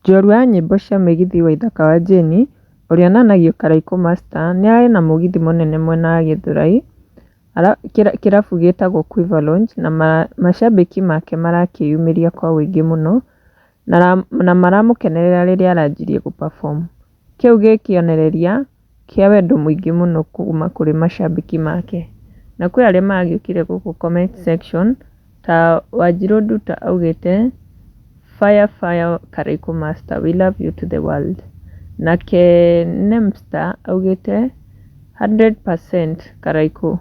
Njorua ya nyĩmbo cia mũgithi wa Ithaka wa Jane, ũrĩa onanagio Karaikũ Master, nĩ arĩ na mũgithi mũnene mwena wa Gĩthũrai, kĩrabu gĩtagwo Quiver Lounge, na macambĩki make marakĩyumĩria kwa wũingĩ mũno, na maramũkenerera rĩrĩa aranjirie gũ-perform. Kĩu gĩ kĩonereria kĩa wendo mũingĩ mũno kuma kũrĩ macambĩki make. Na kwĩ arĩa magĩũkire gũkũ comment section, ta Wanjirũ Nduta augĩte fire fire Karaikũ Master, we love you to the world. Nake Nemstar augĩte 100% Karaikũ.